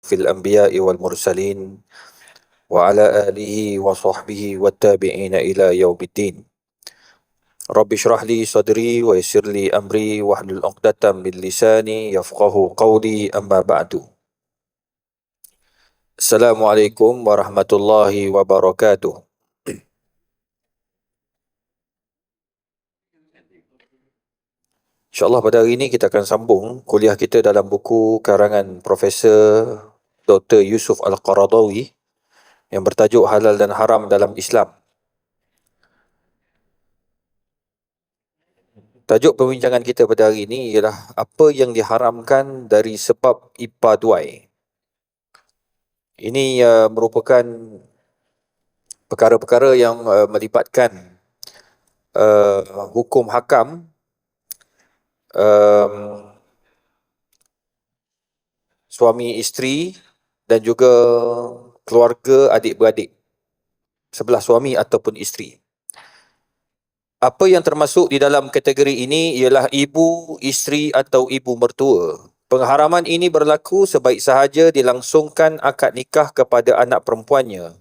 في الأنبياء والمرسلين وعلى آله وصحبه والتابعين إلى يوم الدين. رب اشرح لي صدري ويسر لي أمري واحلل عقدة من لساني يفقه قولي أما بعد. Assalamualaikum warahmatullahi wabarakatuh. InsyaAllah pada hari ini kita akan sambung kuliah kita dalam buku karangan Profesor Dr. Yusuf Al-Qaradawi yang bertajuk Halal dan Haram dalam Islam. Tajuk perbincangan kita pada hari ini ialah apa yang diharamkan dari sebab ipaduai. Ini merupakan perkara-perkara yang melibatkan hukum hakam, suami isteri dan juga keluarga adik-beradik, sebelah suami ataupun isteri. Apa yang termasuk di dalam kategori ini ialah ibu, isteri atau ibu mertua. Pengharaman ini berlaku sebaik sahaja dilangsungkan akad nikah kepada anak perempuannya.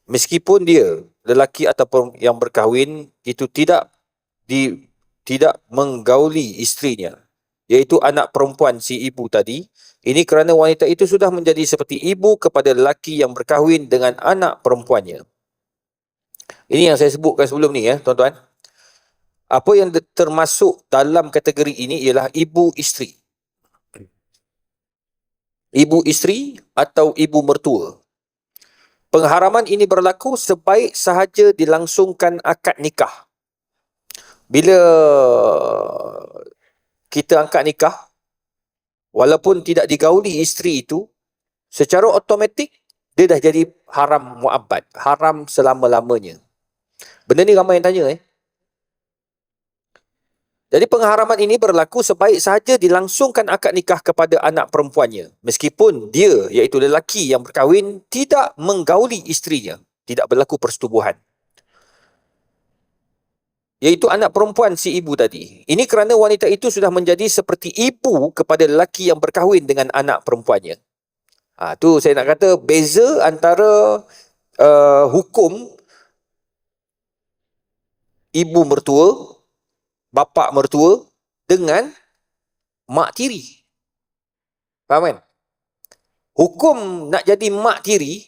Meskipun dia, lelaki ataupun yang berkahwin, itu tidak menggauli isterinya, iaitu anak perempuan si ibu tadi. Ini kerana wanita itu sudah menjadi seperti ibu kepada lelaki yang berkahwin dengan anak perempuannya. Ini yang saya sebutkan sebelum ni tuan-tuan. Apa yang termasuk dalam kategori ini ialah ibu isteri. Ibu isteri atau ibu mertua. Pengharaman ini berlaku sebaik sahaja dilangsungkan akad nikah. Bila kita angkat nikah, walaupun tidak digauli isteri itu, secara automatik dia dah jadi haram muabbad, haram selama-lamanya. Benda ni ramai yang tanya Jadi pengharaman ini berlaku sebaik sahaja dilangsungkan akad nikah kepada anak perempuannya, meskipun dia, iaitu lelaki yang berkahwin, tidak menggauli isterinya, tidak berlaku persetubuhan, iaitu anak perempuan si ibu tadi. Ini kerana wanita itu sudah menjadi seperti ibu kepada lelaki yang berkahwin dengan anak perempuannya. Tu saya nak kata beza antara hukum ibu mertua, bapa mertua dengan mak tiri. Faham kan? Hukum nak jadi mak tiri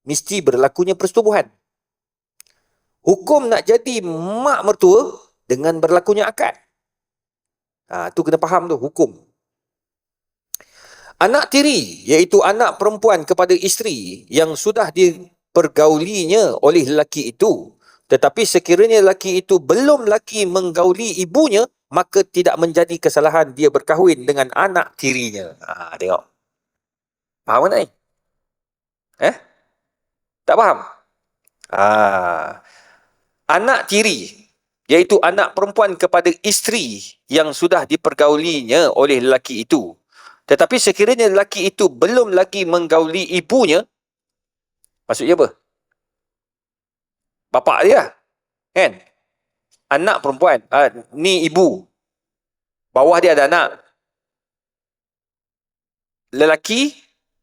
mesti berlakunya persetubuhan. Hukum nak jadi mak mertua dengan berlakunya akad. Tu kena faham tu hukum. Anak tiri, iaitu anak perempuan kepada isteri yang sudah dipergaulinya oleh lelaki itu, tetapi sekiranya lelaki itu belum lagi menggauli ibunya, maka tidak menjadi kesalahan dia berkahwin dengan anak tirinya. Tengok. Faham tak ni? Tak faham? Anak tiri, iaitu anak perempuan kepada isteri yang sudah dipergaulinya oleh lelaki itu. Tetapi sekiranya lelaki itu belum lagi menggauli ibunya, maksudnya apa? Bapak dia, kan? Anak perempuan, ni ibu. Bawah dia ada anak. Lelaki,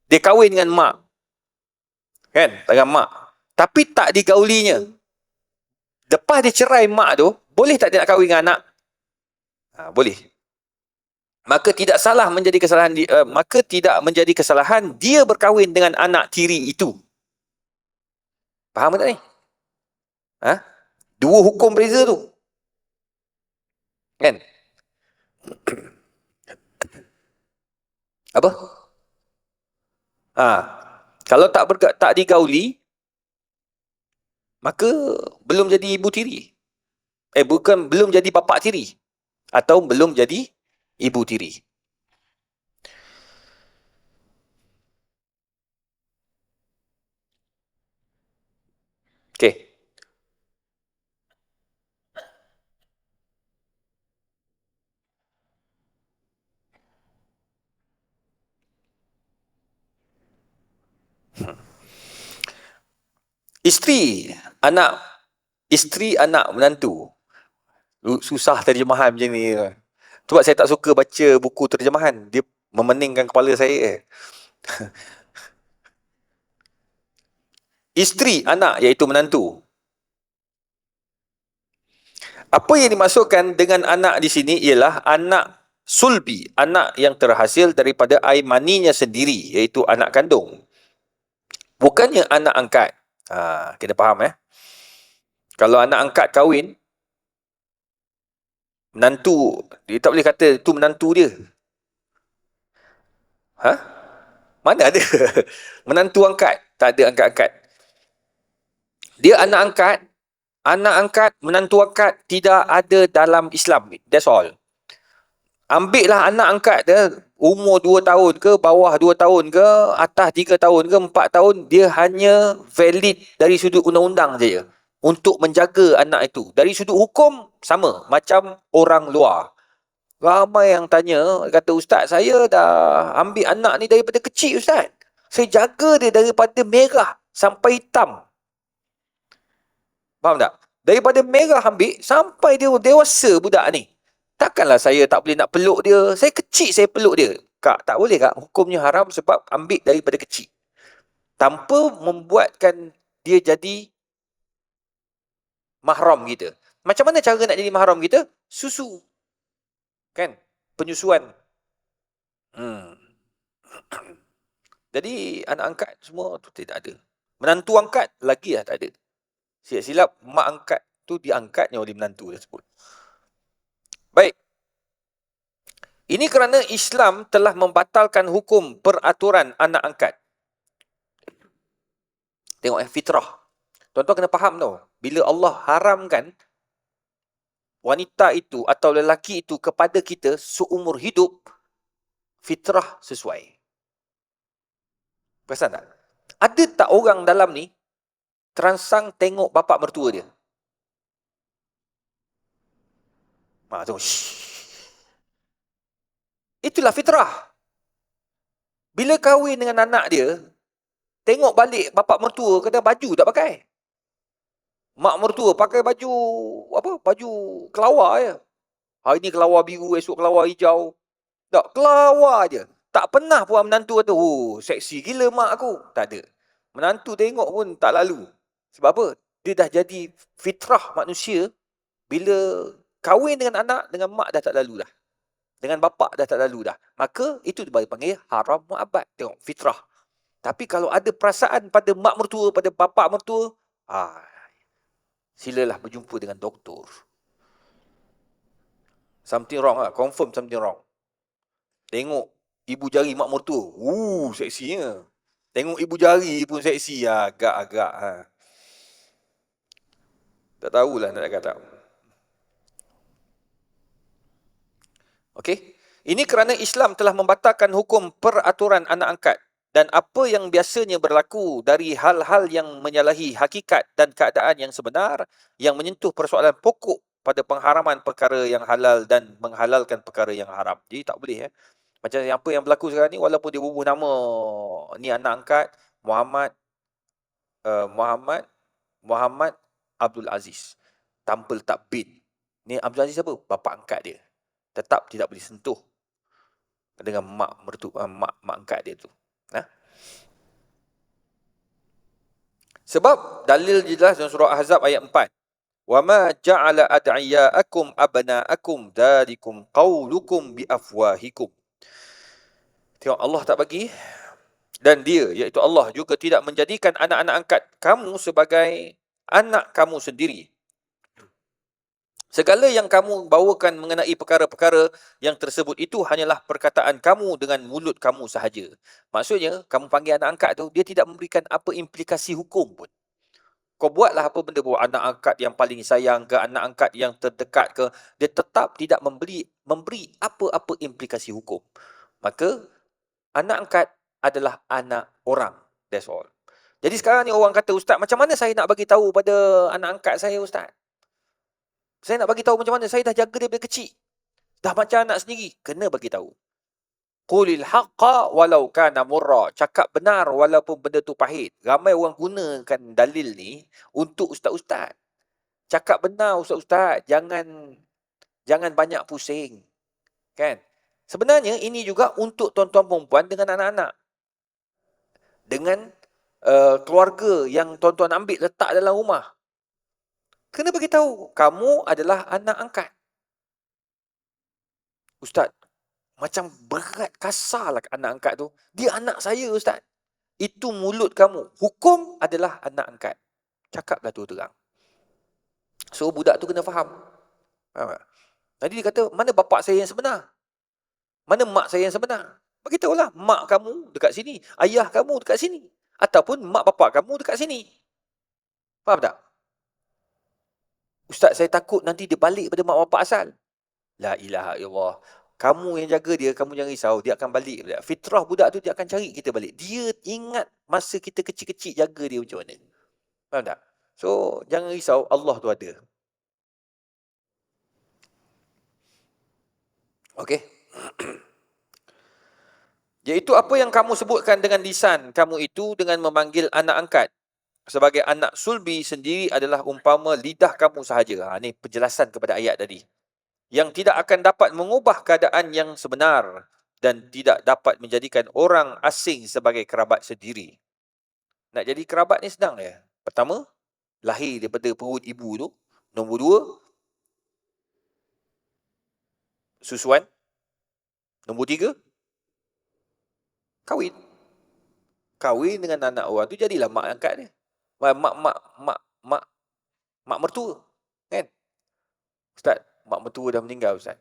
dia kahwin dengan mak. Kan? Dengan mak. Tapi tak digaulinya. Lepas dia cerai mak tu, boleh tak dia nak kahwin dengan anak? Boleh. Maka tidak menjadi kesalahan dia berkahwin dengan anak tiri itu. Faham tak ni? Dua hukum berbeza tu. Kan? Apa? Kalau tak digauli, maka belum jadi ibu tiri. Belum jadi bapa tiri. Atau belum jadi ibu tiri. Okey. Isteri anak menantu. Susah terjemahan macam ni. Sebab saya tak suka baca buku terjemahan. Dia memeningkan kepala saya. Isteri anak iaitu menantu. Apa yang dimaksudkan dengan anak di sini ialah anak sulbi, anak yang terhasil daripada air maninya sendiri, iaitu anak kandung. Bukannya anak angkat. Kita faham Kalau anak angkat kahwin, menantu, dia tak boleh kata tu menantu dia. Mana ada? Menantu angkat, tak ada angkat-angkat. Dia anak angkat, menantu angkat tidak ada dalam Islam. That's all. Ambil lah anak angkat dia, umur 2 tahun ke, bawah 2 tahun ke, atas 3 tahun ke, 4 tahun, dia hanya valid dari sudut undang-undang saja. Untuk menjaga anak itu. Dari sudut hukum, sama. Macam orang luar. Ramai yang tanya, kata Ustaz, saya dah ambil anak ni daripada kecil Ustaz. Saya jaga dia daripada merah sampai hitam. Faham tak? Daripada merah ambil sampai dia dewasa budak ni. Takkanlah saya tak boleh nak peluk dia. Saya kecil saya peluk dia. Kak, tak boleh kak. Hukumnya haram sebab ambil daripada kecil. Tanpa membuatkan dia jadi mahram kita. Macam mana cara nak jadi mahram kita? Susu. Kan? Penyusuan. Jadi anak angkat semua tu tidak ada. Menantu angkat lagi tak ada. Silap-silap mak angkat tu diangkatnya oleh menantu tersebut. Baik. Ini kerana Islam telah membatalkan hukum peraturan anak angkat. Tengok fitrah. Tuan-tuan kena faham tau. Bila Allah haramkan wanita itu atau lelaki itu kepada kita seumur hidup, fitrah sesuai. Perasan tak? Ada tak orang dalam ni terangsang tengok bapak mertua dia? Tengok. Itulah fitrah. Bila kahwin dengan anak dia, tengok balik bapak mertua kena baju tak pakai. Mak mertua pakai baju baju kelawar je. Hari ni kelawar biru, esok kelawar hijau. Tak, kelawar je. Tak pernah puan menantu kata, oh, seksi gila mak aku. Tak ada. Menantu tengok pun tak lalu. Sebab apa? Dia dah jadi fitrah manusia. Bila kahwin dengan anak, dengan mak dah tak lalu dah. Dengan bapak dah tak lalu dah. Maka itu dipanggil haram mu'abbad. Tengok, fitrah. Tapi kalau ada perasaan pada mak mertua, pada bapak mertua, silalah berjumpa dengan doktor. Something wrong lah. Confirm something wrong. Tengok ibu jari mak mertua. Seksinya. Tengok ibu jari pun seksi. Agak-agak. Tak tahulah nak kata. Okey. Ini kerana Islam telah membatalkan hukum peraturan anak angkat. Dan apa yang biasanya berlaku dari hal-hal yang menyalahi hakikat dan keadaan yang sebenar, yang menyentuh persoalan pokok pada pengharaman perkara yang halal dan menghalalkan perkara yang haram. Jadi tak boleh. Macam apa yang berlaku sekarang ni, walaupun dia bubuh nama ni anak angkat, Muhammad Abdul Aziz. Tanpa letak bin. Ni Abdul Aziz apa? Bapa angkat dia. Tetap tidak boleh sentuh dengan mak angkat dia tu. Sebab dalil jelas dalam surah Ahzab ayat 4. Wa ma ja'ala ad'iyaakum abna'akum dzalikum qaulukum bi afwahikum. Tengok Allah tak bagi, dan dia iaitu Allah juga tidak menjadikan anak-anak angkat kamu sebagai anak kamu sendiri. Segala yang kamu bawakan mengenai perkara-perkara yang tersebut itu hanyalah perkataan kamu dengan mulut kamu sahaja. Maksudnya, kamu panggil anak angkat tu, dia tidak memberikan apa implikasi hukum pun. Kau buatlah apa benda, buat anak angkat yang paling sayang ke, anak angkat yang terdekat ke, dia tetap tidak memberi apa-apa implikasi hukum. Maka, anak angkat adalah anak orang. That's all. Jadi sekarang ni orang kata, Ustaz, macam mana saya nak bagi tahu pada anak angkat saya, Ustaz? Saya nak bagi tahu macam mana? Saya dah jaga dia dari kecil. Dah macam anak sendiri. Kena bagi tahu. Qulil haqqa walau kana murra. Cakap benar walaupun benda tu pahit. Ramai orang gunakan dalil ni untuk ustaz-ustaz. Cakap benar ustaz-ustaz. Jangan banyak pusing. Kan? Sebenarnya ini juga untuk tuan-tuan perempuan dengan anak-anak. dengan keluarga yang tuan-tuan ambil letak dalam rumah. Kena bagi tahu, kamu adalah anak angkat. Ustaz, macam berat, kasarlah anak angkat tu. Dia anak saya, Ustaz. Itu mulut kamu. Hukum adalah anak angkat. Cakaplah tu terang. So, budak tu kena faham. Faham tak? Jadi dia kata, mana bapak saya yang sebenar? Mana mak saya yang sebenar? Beritahulah, mak kamu dekat sini, ayah kamu dekat sini. Ataupun mak bapak kamu dekat sini. Faham tak? Ustaz, saya takut nanti dia balik pada mak bapak asal. La ilaha illallah. Kamu yang jaga dia, kamu jangan risau. Dia akan balik. Fitrah budak tu, dia akan cari kita balik. Dia ingat masa kita kecil-kecil jaga dia macam mana. Faham tak? So, jangan risau. Allah tu ada. Okey. Iaitu apa yang kamu sebutkan dengan lisan kamu itu dengan memanggil anak angkat. Sebagai anak sulbi sendiri adalah umpama lidah kamu sahaja. Ini penjelasan kepada ayat tadi. Yang tidak akan dapat mengubah keadaan yang sebenar dan tidak dapat menjadikan orang asing sebagai kerabat sendiri. Nak jadi kerabat ni senang ya. Pertama, lahir daripada perut ibu tu. Nombor dua, susuan. Nombor tiga, kahwin. Kahwin dengan anak orang tu jadilah mak angkat dia. Mak mertua. Kan? Ustaz, mak mertua dah meninggal Ustaz.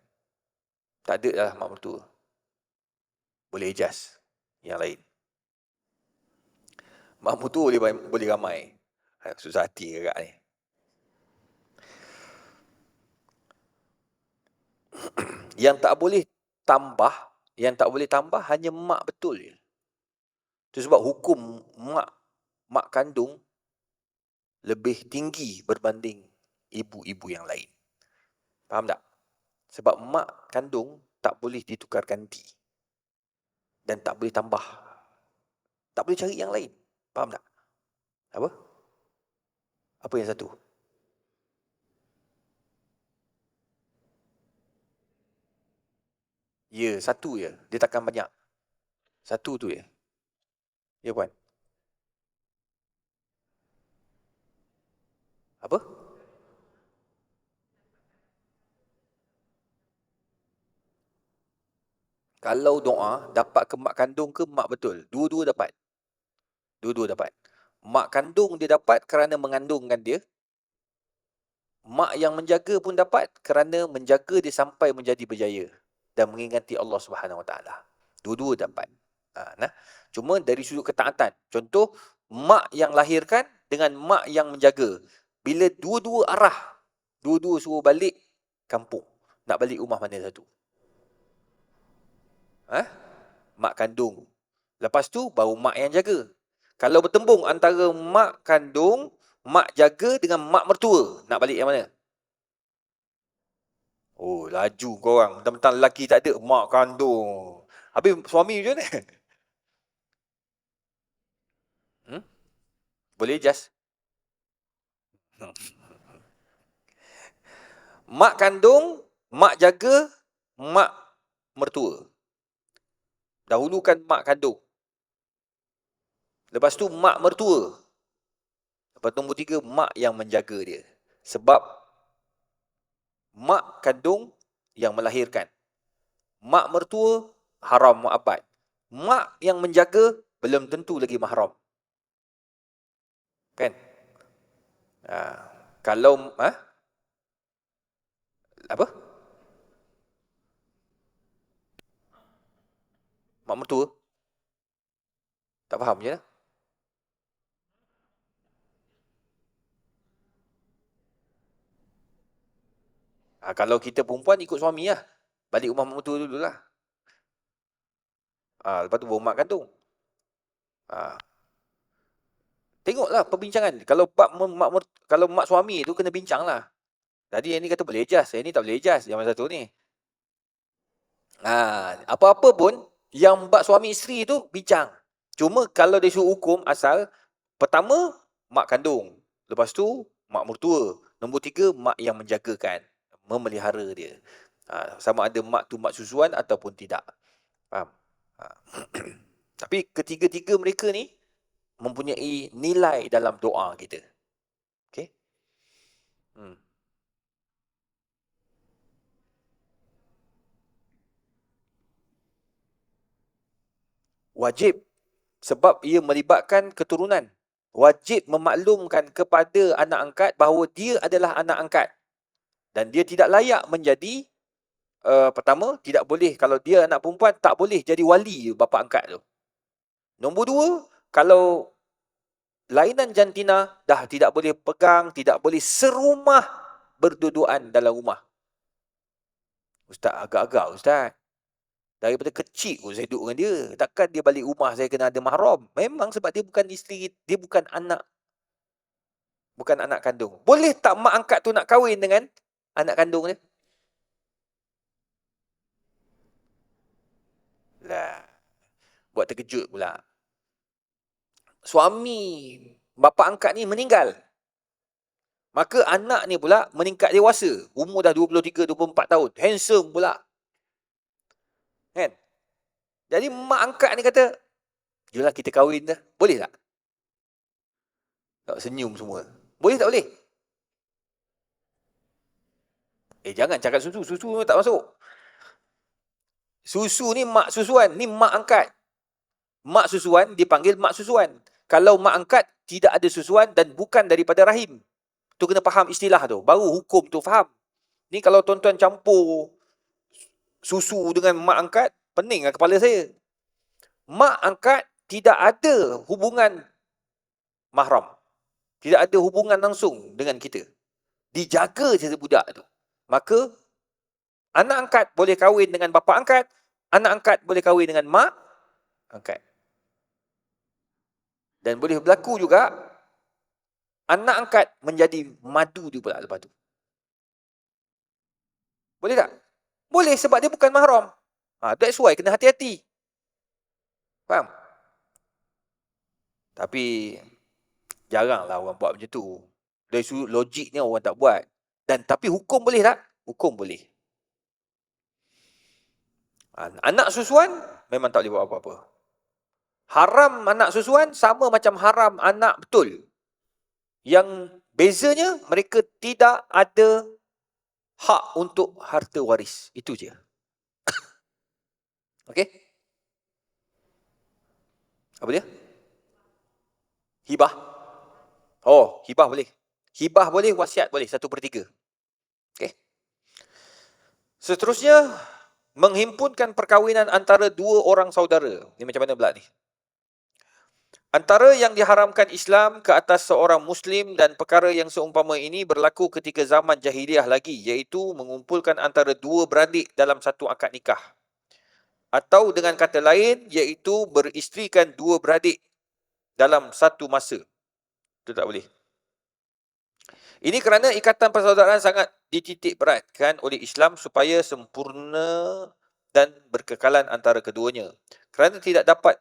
Tak ada dah mak mertua. Boleh adjust yang lain. Mak mertua boleh ramai. Susah hati agak ni. Yang tak boleh tambah hanya mak betul je. Itu sebab hukum mak kandung lebih tinggi berbanding ibu-ibu yang lain. Faham tak? Sebab mak kandung tak boleh ditukar ganti. Dan tak boleh tambah. Tak boleh cari yang lain. Faham tak? Apa? Apa yang satu? Ya, satu je. Dia takkan banyak. Satu tu je. Ya, Puan? Apa? Kalau doa, dapat ke mak kandung ke mak betul? Dua-dua dapat. Dua-dua dapat. Mak kandung dia dapat kerana mengandungkan dia. Mak yang menjaga pun dapat kerana menjaga dia sampai menjadi berjaya. Dan mengingati Allah Subhanahu Wa Taala. Dua-dua dapat. Nah. Cuma dari sudut ketaatan. Contoh, mak yang lahirkan dengan mak yang menjaga. Bila dua-dua arah, dua-dua suruh balik kampung. Nak balik rumah mana satu? Mak kandung. Lepas tu baru mak yang jaga. Kalau bertembung antara mak kandung, mak jaga dengan mak mertua, nak balik yang mana? Oh, laju korang. Mentang-mentang lelaki tak ada, mak kandung. Habis suami macam mana? Boleh adjust? Mak kandung, mak jaga, mak mertua. Dahulukan mak kandung. Lepas tu mak mertua. Lepas tu nombor tiga, mak yang menjaga dia. Sebab mak kandung yang melahirkan. Mak mertua haram mu'abbad. Mak yang menjaga belum tentu lagi mahram. Kan? Kalau apa? Mak mertua? Tak faham je lah. Kalau kita perempuan ikut suami lah. Balik rumah mak mertua dulu lah. Lepas tu baru mak kandung. Tengoklah perbincangan. Kalau mak suami tu kena bincang lah. Tadi yang ni kata boleh adjust. Yang ni tak boleh adjust. Yang satu ni. Apa-apa pun, yang bab suami isteri tu bincang. Cuma kalau dia suruh hukum asal, pertama, mak kandung. Lepas tu, mak mertua. Nombor tiga, mak yang menjagakan. Memelihara dia. Sama ada mak tu mak susuan ataupun tidak. Faham? Tapi ketiga-tiga mereka ni, mempunyai nilai dalam doa kita. Okey? Wajib, sebab ia melibatkan keturunan. Wajib memaklumkan kepada anak angkat bahawa dia adalah anak angkat. Dan dia tidak layak menjadi, pertama, tidak boleh, kalau dia anak perempuan, tak boleh jadi wali bapa angkat tu. Nombor dua, kalau lainan jantina, dah tidak boleh pegang, tidak boleh serumah berdudukan dalam rumah. Ustaz, agak-agak Ustaz. Daripada kecil pun saya duduk dengan dia. Takkan dia balik rumah saya kena ada mahram? Memang sebab dia bukan isteri, dia bukan anak kandung. Boleh tak mak angkat tu nak kahwin dengan anak kandung dia? Lah, buat terkejut pula. Suami bapa angkat ni meninggal. Maka anak ni pula meningkat dewasa. Umur dah 23, 24 tahun. Handsome pula. Kan? Jadi mak angkat ni kata, "Jomlah kita kahwin dah." Boleh tak? Tak senyum semua. Boleh tak boleh? Jangan cakap susu. Susu tak masuk. Susu ni mak susuan. Ni mak angkat. Mak susuan dipanggil mak susuan. Kalau mak angkat tidak ada susuan dan bukan daripada rahim. Tu kena faham istilah tu. Baru hukum tu faham. Ni kalau tuan-tuan campur susu dengan mak angkat, pening lah kepala saya. Mak angkat tidak ada hubungan mahram. Tidak ada hubungan langsung dengan kita. Dijaga saja budak tu. Maka, anak angkat boleh kahwin dengan bapa angkat, anak angkat boleh kahwin dengan mak angkat. Dan boleh berlaku juga, anak angkat menjadi madu dia pula lepas tu. Boleh tak? Boleh sebab dia bukan mahram. That's why kena hati-hati. Faham? Tapi jaranglah orang buat macam tu. Dari sudut logiknya orang tak buat. Tapi hukum boleh tak? Hukum boleh. Anak susuan memang tak boleh buat apa-apa. Haram anak susuan sama macam haram anak betul. Yang bezanya mereka tidak ada hak untuk harta waris. Itu je. Okey? Apa dia? Hibah. Hibah boleh. Hibah boleh, wasiat boleh. 1/3. Okey? Seterusnya, menghimpunkan perkahwinan antara dua orang saudara. Ni macam mana pula ni? Antara yang diharamkan Islam ke atas seorang Muslim dan perkara yang seumpama ini berlaku ketika zaman jahiliah lagi, iaitu mengumpulkan antara dua beradik dalam satu akad nikah. Atau dengan kata lain, iaitu beristerikan dua beradik dalam satu masa. Itu tak boleh. Ini kerana ikatan persaudaraan sangat dititik beratkan oleh Islam supaya sempurna dan berkekalan antara keduanya. Kerana tidak dapat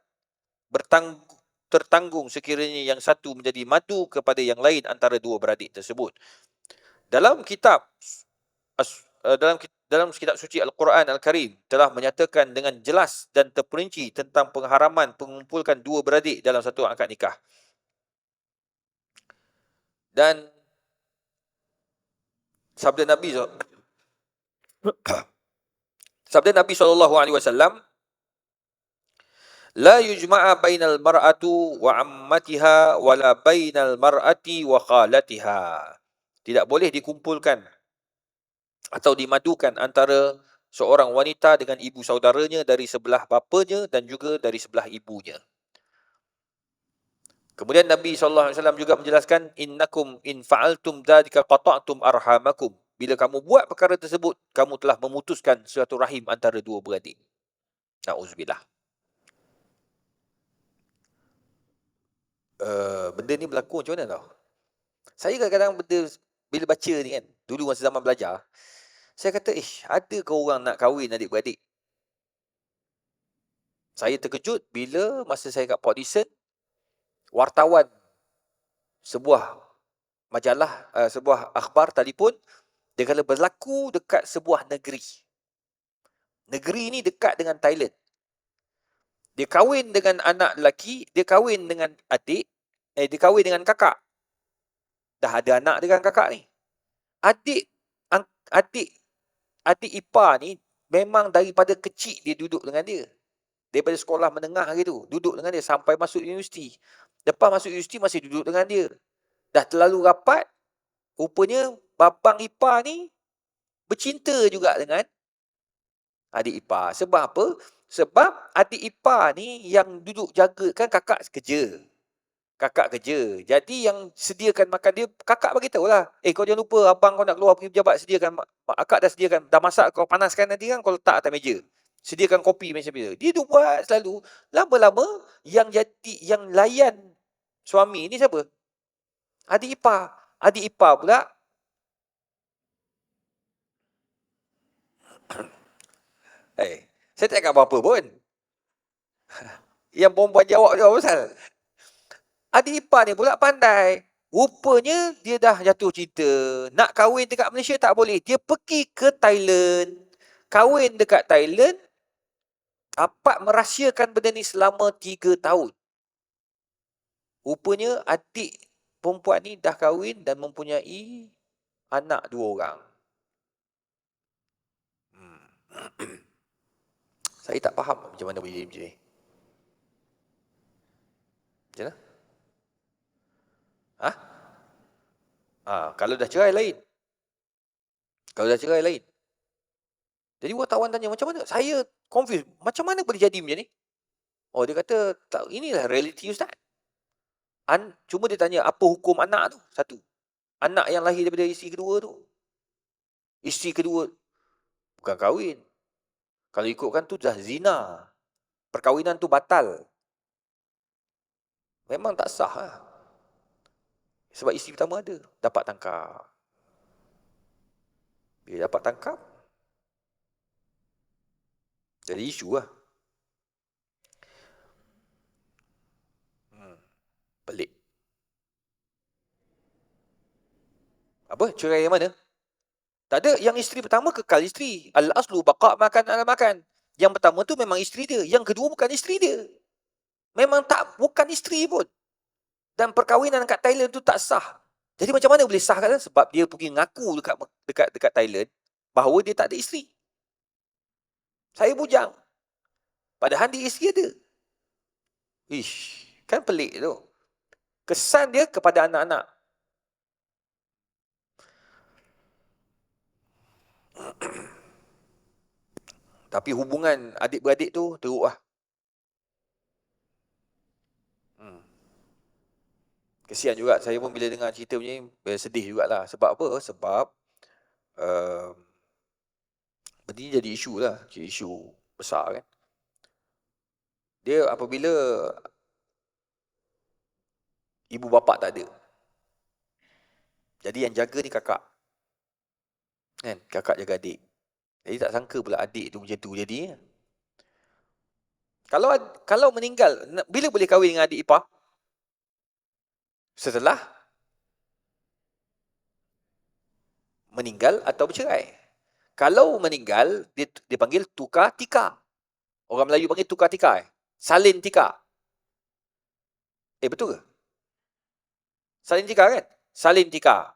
tertanggung sekiranya yang satu menjadi madu kepada yang lain antara dua beradik tersebut. Dalam kitab suci Al-Quran Al-Karim telah menyatakan dengan jelas dan terperinci tentang pengharaman mengumpulkan dua beradik dalam satu akad nikah. Dan sabda Nabi SAW, la yujma'a bainal mar'atu wa ammatiha wala bainal mar'ati wa khalatiha. Tidak boleh dikumpulkan atau dimadukan antara seorang wanita dengan ibu saudaranya dari sebelah bapanya dan juga dari sebelah ibunya. Kemudian Nabi SAW juga menjelaskan, innakum in fa'altum dzalika qata'tum arhamakum. Bila kamu buat perkara tersebut, kamu telah memutuskan suatu rahim antara dua beradik. Na'udzubillah. Benda ni berlaku macam mana tau? Saya kadang-kadang bila baca ni kan, dulu masa zaman belajar, saya kata, ada ke orang nak kahwin adik-beradik? Saya terkejut bila masa saya kat Port Dickson, wartawan sebuah majalah, sebuah akhbar telefon, dia kata berlaku dekat sebuah negeri. Negeri ni dekat dengan Thailand. Dia kahwin dengan anak lelaki, dia kahwin dengan adik, dia kahwin dengan kakak. Dah ada anak dengan kakak ni. Adik adik adik ipar ni memang daripada kecil dia duduk dengan dia. Daripada sekolah menengah gitu, duduk dengan dia sampai masuk universiti. Lepas masuk universiti masih duduk dengan dia. Dah terlalu rapat, rupanya babang ipar ni bercinta juga dengan adik ipar. Sebab apa? Sebab adik ipar ni yang duduk jaga, kan kakak kerja. Kakak kerja. Jadi yang sediakan makan dia, kakak bagi tahulah. Kau jangan lupa abang kau nak keluar pergi pejabat, sediakan. Akak dah sediakan. Dah masak kau panaskan nanti kan kau letak atas meja. Sediakan kopi macam tu. Dia tu buat selalu. Lama-lama yang layan suami ni siapa? Adik ipar. Adik ipar pula saya tak cakap apa-apa pun. Yang perempuan jawab apa pasal? Adik ipar ni pula pandai. Rupanya dia dah jatuh cinta. Nak kahwin dekat Malaysia tak boleh. Dia pergi ke Thailand. Kahwin dekat Thailand. Dapat merahsiakan benda ni selama 3 tahun. Rupanya adik perempuan ni dah kahwin dan mempunyai anak 2 orang. Saya tak faham macam mana boleh jadi macam ni. Macam mana? Kalau dah cerai lain. Jadi wartawan tanya macam mana? Saya confused. Macam mana boleh jadi macam ni? Dia kata, tak, inilah reality Ustaz. Cuma dia tanya apa hukum anak tu? Satu. Anak yang lahir daripada isteri kedua tu. Isteri kedua bukan kahwin. Kalau ikutkan tu dah zina. Perkahwinan tu batal. Memang tak sah lah. Sebab isteri pertama ada. Dapat tangkap. Bila dapat tangkap, jadi isu lah. Pelik. Apa? Cerai yang mana? Tak ada. Yang isteri pertama kekal isteri. Al-aslu baqa' makan ala makan. Yang pertama tu memang isteri dia. Yang kedua bukan isteri dia. Memang bukan isteri pun. Dan perkahwinan kat Thailand tu tak sah. Jadi macam mana boleh sah kan? Sebab dia pergi ngaku dekat Thailand bahawa dia tak ada isteri. Saya bujang. Padahal dia isteri ada. Kan pelik tu. Kesan dia kepada anak-anak. Tapi hubungan adik-beradik tu teruk lah. Kesian juga. Saya pun bila dengar cerita macam ni, sedih jugalah. Sebab apa? Sebab benda ni jadi isu lah. Jadi isu besar kan. Dia apabila ibu bapa tak ada. Jadi yang jaga ni kakak. Kan? Kakak jaga adik. Jadi tak sangka pula adik tu macam tu jadi. Kalau meninggal, bila boleh kahwin dengan adik ipar? Setelah meninggal atau bercerai. Kalau meninggal, dia panggil tukar tika. Orang Melayu panggil tukar tika. Salin tika. Betul ke? Salin tika kan? Salin tika.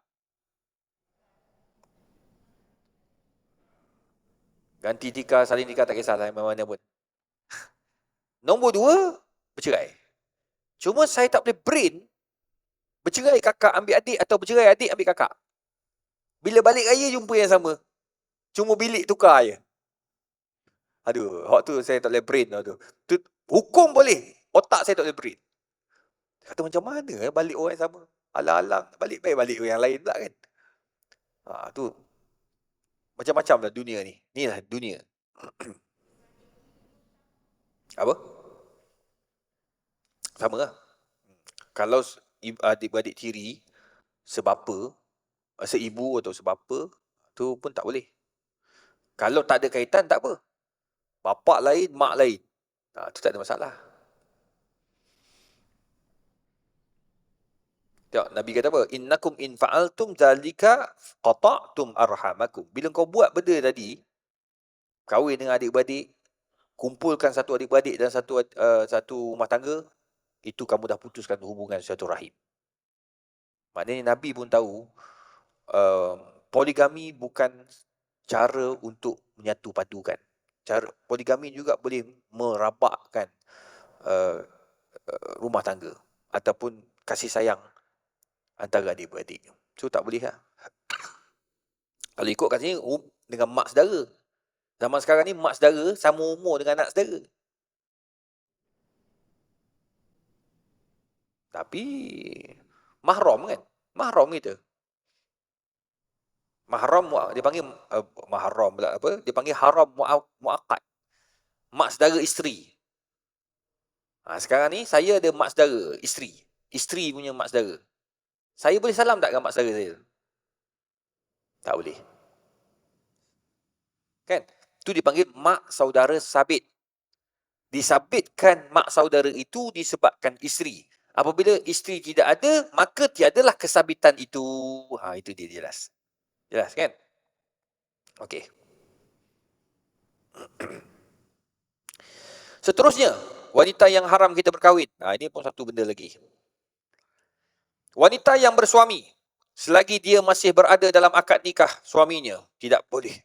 Ganti tika, salin tika tak kisahlah mana pun. Nombor 2, bercerai. Cuma saya tak boleh brain bercerai kakak ambil adik atau bercerai adik ambil kakak. Bila balik raya jumpa yang sama. Cuma bilik tukar je. Aduh, hak tu saya tak boleh brain lah tu. Hukum boleh, otak saya tak boleh brain. Kata macam mana balik orang yang sama. Alang-alang, balik yang lain pula kan. Tu macam-macam lah dunia ni. Inilah dunia. Apa? Sama lah. Kalau adik-beradik tiri, sebapa, seibu atau sebapa, tu pun tak boleh. Kalau tak ada kaitan, tak apa. Bapak lain, mak lain. Tu tak ada masalah. Tengok, Nabi kata apa? Innakum in fa'altum zalika qata'tum arhamakum. Bila kau buat benda tadi, kahwin dengan adik-beradik, kumpulkan satu adik-beradik dan satu rumah tangga, itu kamu dah putuskan hubungan silaturahim. Maknanya Nabi pun tahu uh, poligami bukan cara untuk menyatu padukan. Cara poligami juga boleh merabakkan uh, rumah tangga ataupun kasih sayang antara adik-beradik. So tak boleh lah. Kalau ikut kat sini dengan mak saudara. Zaman sekarang ni mak saudara sama umur dengan anak saudara. Tapi mahram kan? Mahram kita. Mahram dia panggil mahram pula apa? Dia panggil haram muakkad. Mak saudara isteri. Sekarang ni saya ada mak saudara isteri. Isteri punya mak saudara. Saya boleh salam tak dengan mak saudara saya? Tak boleh. Kan? Itu dipanggil mak saudara sabit. Disabitkan mak saudara itu disebabkan isteri. Apabila isteri tidak ada, maka tiadalah kesabitan itu. Itu dia jelas. Jelas kan? Okey. Seterusnya, wanita yang haram kita berkahwin. Ini pun satu benda lagi. Wanita yang bersuami, selagi dia masih berada dalam akad nikah suaminya, tidak boleh.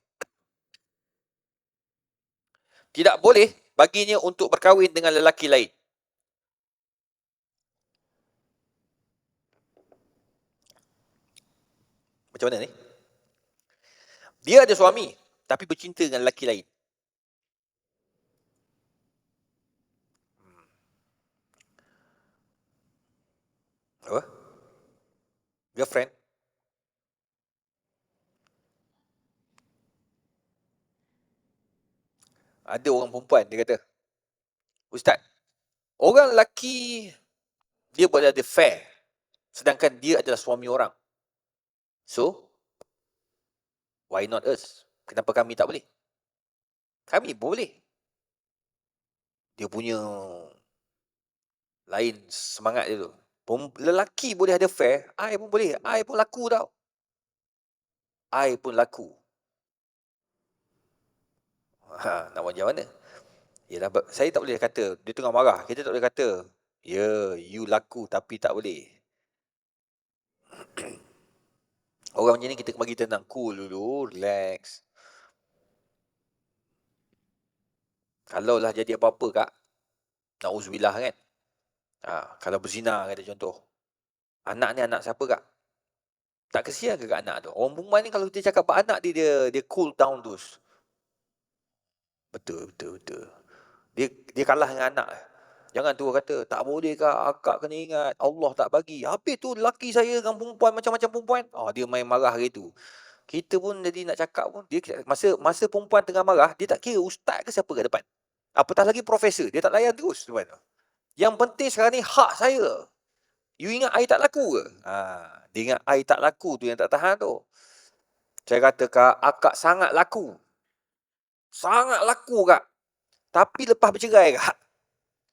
Tidak boleh baginya untuk berkahwin dengan lelaki lain. Macam mana ni? Dia ada suami, tapi bercinta dengan lelaki lain. Apa? Girlfriend? Ada orang perempuan, dia kata, Ustaz, orang lelaki dia boleh ada affair, sedangkan dia adalah suami orang. So, why not us? Kenapa kami tak boleh? Kami boleh. Dia punya lain semangat dia tu. Lelaki boleh ada affair, I pun boleh. I pun laku tau. I pun laku. Nak macam mana? Yalah, saya tak boleh kata, dia tengah marah, kita tak boleh kata, you laku tapi tak boleh. Orang macam ni kita bagi tenang, cool dulu, relax. Kalau lah jadi apa-apa kak, na'udzubillah kan. Kalau berzina kata contoh, anak ni anak siapa kak? Tak kesian ke kat anak tu? Orang perempuan ni kalau kita cakap anak dia cool down terus. Betul. Dia kalah dengan anak. Jangan tu kata, tak boleh kak, akak kena ingat, Allah tak bagi. Habis tu lelaki saya dengan perempuan macam-macam perempuan. Dia main marah gitu. Kita pun jadi nak cakap pun, dia masa perempuan tengah marah, dia tak kira ustaz ke siapa kat depan. Apatah lagi profesor, dia tak layan terus depan. Yang penting sekarang ni hak saya. You ingat I tak laku ke? Dia ingat I tak laku tu yang tak tahan tu. Saya kata kak, akak sangat laku. Sangat laku kak. Tapi lepas bercerai kak.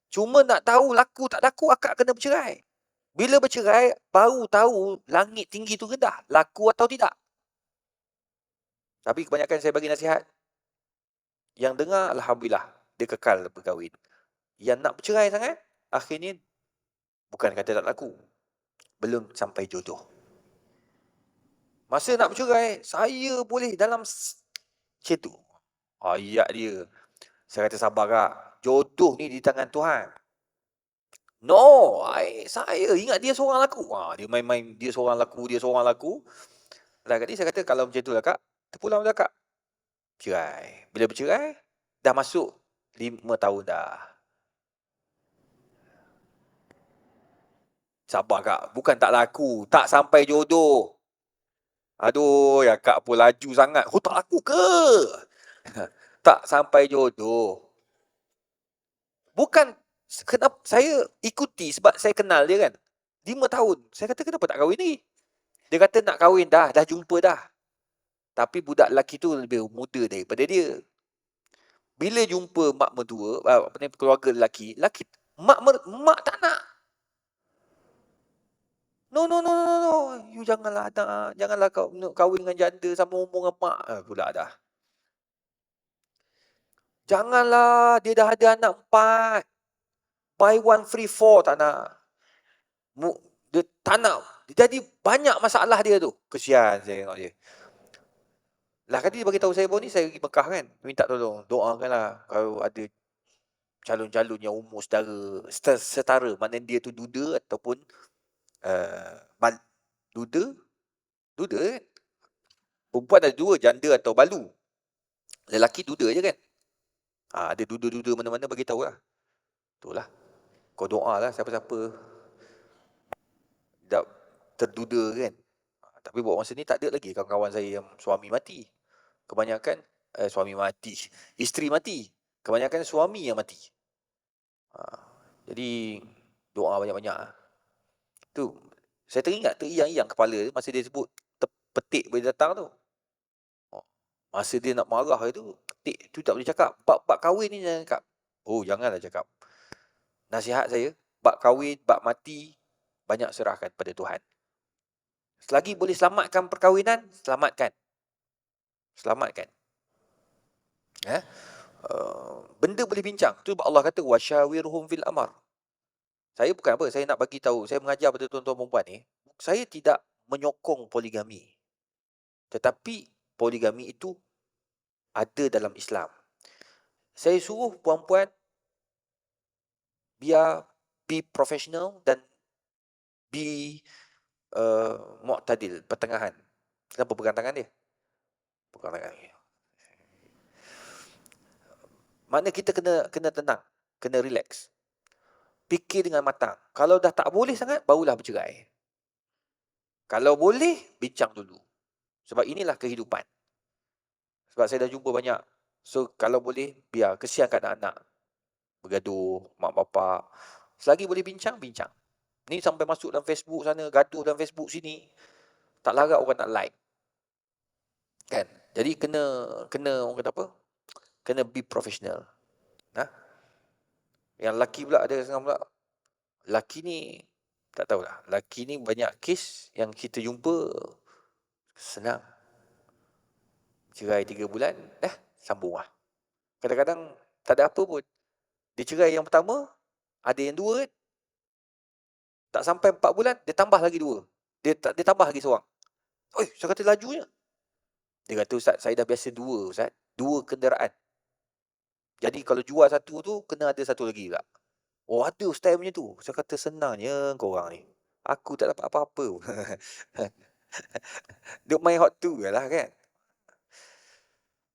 Cuma nak tahu laku tak laku, akak kena bercerai. Bila bercerai, baru tahu langit tinggi tu rendah. Laku atau tidak. Tapi kebanyakan saya bagi nasihat. Yang dengar, alhamdulillah, dia kekal berkahwin. Yang nak bercerai sangat, akhirnya bukan kata tak laku. Belum sampai jodoh. Masa nak bercerai, saya boleh dalam macam tu. Ayat dia. Saya kata sabar kak. Jodoh ni di tangan Tuhan. No, saya ingat dia seorang laku. Dia main-main, dia seorang laku. Jadi saya kata kalau macam tu lah kak, terpulang dah kak. Cerai. Bila bercerai, dah masuk 5 tahun dah. Sabar kak, bukan tak laku, tak sampai jodoh. Aduh, ya kak pun laju sangat. Tak laku ke? Tak sampai jodoh. Bukan, kenapa saya ikuti sebab saya kenal dia kan. 5 tahun. Saya kata kenapa tak kahwin ni? Dia kata nak kahwin dah jumpa dah. Tapi budak lelaki tu lebih muda daripada dia. Bila jumpa mak mertua, keluarga lelaki, mak tak nak. No. You janganlah kau kahwin dengan janda sama umur dengan mak. Pula dah. Janganlah, dia dah ada anak 4. Buy one free 4 tak nak. Dia tak nak. Jadi banyak masalah dia tu. Kesian saya tengok dia. Lah kan dia bagi tahu saya baru ni, saya pergi Mekah kan. Minta tolong, doakanlah kalau ada calon-calon yang umur setara, maknanya dia tu duda ataupun duda kan. Perempuan ada 2, janda atau balu. Lelaki duda je kan. Ada duda-duda mana-mana bagi tahu lah. Itulah. Kau doa lah siapa-siapa dah terduda kan. Tapi buat masa ni tak ada lagi kawan-kawan saya yang suami mati. Kebanyakan isteri mati. Kebanyakan suami yang mati. Jadi doa banyak-banyak. Tu saya teringat teriang-iang kepala masa dia sebut petik boleh datang tu. Masa dia nak marah itu, petik tu tak boleh cakap. Bab kahwin ni jangan cakap. Oh, janganlah cakap. Nasihat saya, bab kahwin, bab mati, banyak serahkan pada Tuhan. Selagi boleh selamatkan perkahwinan, selamatkan. Selamatkan. Benda boleh bincang. Tu Allah kata wasyawirhum fil amr. Saya bukan apa, saya nak bagi tahu, saya mengajar pada tuan-tuan perempuan ni, saya tidak menyokong poligami. Tetapi poligami itu ada dalam Islam. Saya suruh puan-puan biar be professional dan be mu'tadil, pertengahan. Kenapa pegang tangan dia? Pegang tangan dia. Maknanya kita kena tenang, kena relax. Fikir dengan matang. Kalau dah tak boleh sangat, barulah bercerai. Kalau boleh, bincang dulu. Sebab inilah kehidupan. Sebab saya dah jumpa banyak. So, kalau boleh, biar kesian kat anak-anak. Bergaduh, mak bapak. Selagi boleh bincang, bincang. Ni sampai masuk dalam Facebook sana, gaduh dalam Facebook sini. Tak larat orang nak like. Kan? Jadi kena orang kata apa? Kena be professional. Yang lelaki pula ada setengah pula. Lelaki ni, tak tahulah. Lelaki ni banyak kes yang kita jumpa senang. Cerai 3 bulan, dah sambung lah. Kadang-kadang tak ada apa pun. Dia cerai yang pertama, ada yang 2 kan. Tak sampai 4 bulan, dia tambah lagi 2. Dia tambah lagi seorang. Oi, saya kata lajunya. Dia kata, Ustaz, saya dah biasa 2, Ustaz. 2 kenderaan. Jadi kalau jual satu tu, kena ada satu lagi pula. Oh, ada Ustaz punya tu. Saya kata, senangnya korang ni. Aku tak dapat apa-apa. Duk main hot tu lah kan.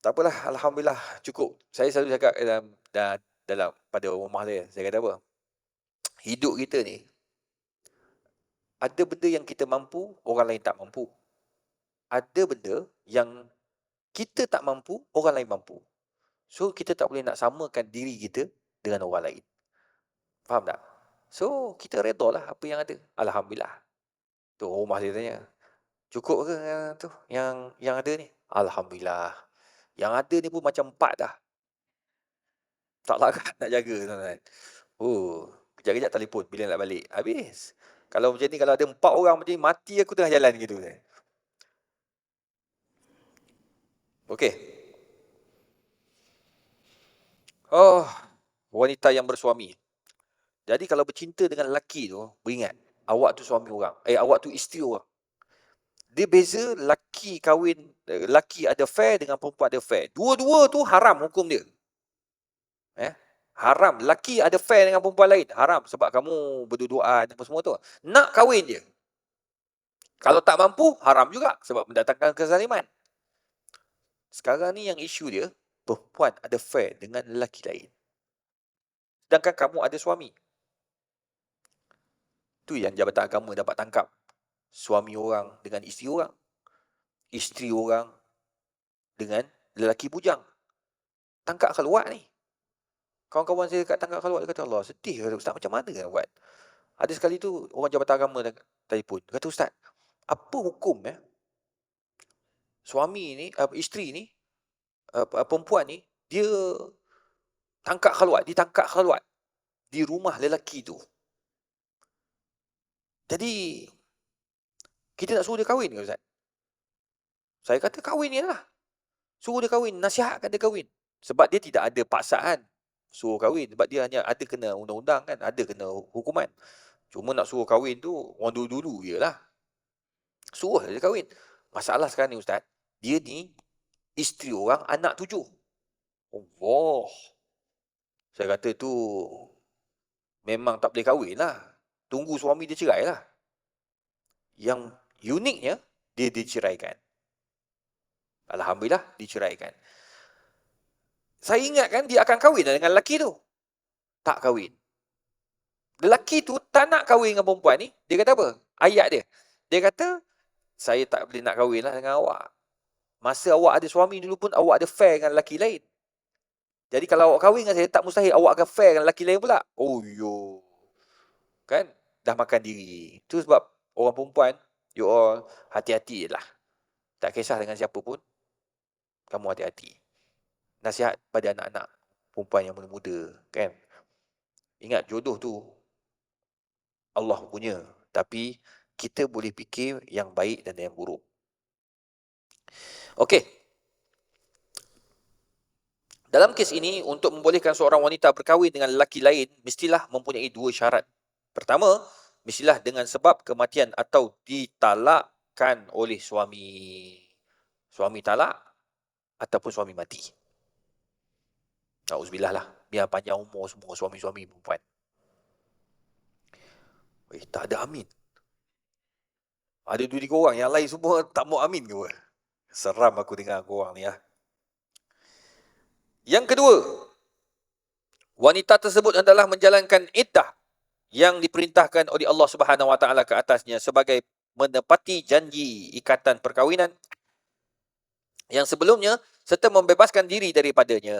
Tak apalah, alhamdulillah cukup. Saya selalu cakap dalam pada rumah saya kata apa? Hidup kita ni ada benda yang kita mampu, orang lain tak mampu. Ada benda yang kita tak mampu, orang lain mampu. So kita tak boleh nak samakan diri kita dengan orang lain. Faham tak? So kita redalah apa yang ada. Alhamdulillah. Tu rumah dia tanya. Cukup ke tu yang ada ni? Alhamdulillah. Yang ada ni pun macam 4 dah. Tak larat nak jaga tuan-tuan. Kejap-kejap telefon bila nak balik. Habis. Kalau macam ni, kalau ada 4 orang macam ni, mati aku tengah jalan gitu. Okey. Wanita yang bersuami. Jadi kalau bercinta dengan lelaki tu, beringat, awak tu suami orang. Awak tu isteri orang. Dia beza lelaki ada affair dengan perempuan ada affair. Dua-dua tu haram hukum dia. Haram. Lelaki ada affair dengan perempuan lain. Haram. Sebab kamu berduaan apa semua tu. Nak kahwin je. Kalau tak mampu, haram juga. Sebab mendatangkan kezaliman. Sekarang ni yang isu dia, perempuan ada affair dengan lelaki lain. Sedangkan kamu ada suami. Tu yang Jabatan Agama dapat tangkap. Suami orang dengan isteri orang. Isteri orang dengan lelaki bujang. Tangkap keluar ni. Kawan-kawan saya kat tangkap keluar, dia kata, Allah, sedih. Ustaz, macam mana nak buat? Ada sekali tu, orang Jabatan Agama telefon. Dia kata, Ustaz, apa hukum suami ni, isteri ni, perempuan ni, dia ditangkap keluar di rumah lelaki tu. Jadi, kita nak suruh dia kahwin ke, Ustaz? Saya kata kahwin je lah. Suruh dia kahwin, nasihatkan dia kahwin. Sebab dia tidak ada paksaan suruh kahwin. Sebab dia hanya ada kena undang-undang kan, ada kena hukuman. Cuma nak suruh kahwin tu, orang dulu-dulu je lah. Suruh dia kahwin. Masalah sekarang ni Ustaz, dia ni isteri orang, anak 7. Allah. Saya kata tu memang tak boleh kahwin lah. Tunggu suami dia cerai lah. Yang uniknya, dia diceraikan. Alhamdulillah, diceraikan. Saya ingatkan dia akan kahwin dengan lelaki tu. Tak kahwin. Lelaki tu tak nak kahwin dengan perempuan ni. Dia kata apa? Ayat dia. Dia kata, saya tak boleh nak kahwin lah dengan awak. Masa awak ada suami dulu pun, awak ada affair dengan lelaki lain. Jadi kalau awak kahwin dengan saya, tak mustahil awak akan affair dengan lelaki lain pula. Oh, yo. Kan? Dah makan diri. Itu sebab orang perempuan, you all hati-hati je lah. Tak kisah dengan siapa pun, kamu hati-hati. Nasihat pada anak-anak perempuan yang muda-muda. Kan? Ingat jodoh tu Allah punya. Tapi kita boleh fikir yang baik dan yang buruk. Okey. Dalam kes ini, untuk membolehkan seorang wanita berkahwin dengan lelaki lain, mestilah mempunyai 2 syarat. Pertama, mestilah dengan sebab kematian atau ditalakkan oleh suami. Suami talak ataupun suami mati. Na'udzubillah lah. Biar panjang umur semua suami-suami perempuan. Tak ada amin. Ada 2-3 orang, yang lain semua tak mau amin ke apa? Seram aku dengar korang ni lah. Yang kedua, wanita tersebut adalah menjalankan iddah yang diperintahkan oleh Allah Subhanahu Wa Taala ke atasnya sebagai menepati janji ikatan perkahwinan yang sebelumnya serta membebaskan diri daripadanya.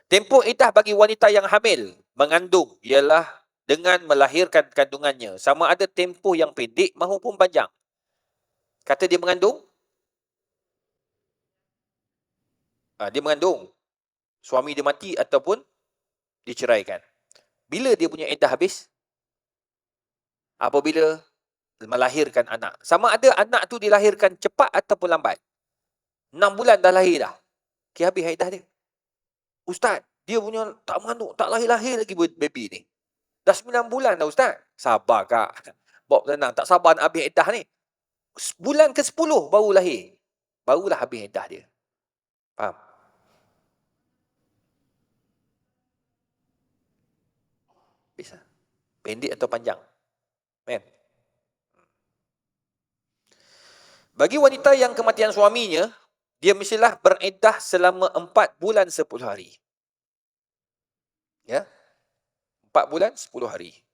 Tempoh iddah bagi wanita yang hamil mengandung ialah dengan melahirkan kandungannya, sama ada tempoh yang pendek maupun panjang. Kata dia mengandung, dia mengandung, suami dia mati ataupun diceraikan. Bila dia punya iddah habis? Apabila melahirkan anak. Sama ada anak tu dilahirkan cepat ataupun lambat. 6 bulan dah lahir dah. Habis iddah dia. Ustaz, dia punya tak mengandung, tak lahir-lahir lagi baby ni. Dah 9 bulan dah Ustaz. Sabar kak. Bawa tenang, tak sabar nak habis iddah ni. Bulan ke-10 baru lahir. Barulah habis iddah dia. Faham? Bisa. Pendek atau panjang? Men. Bagi wanita yang kematian suaminya, dia mestilah beriddah selama 4 bulan 10 hari. Ya. 4 bulan 10 hari.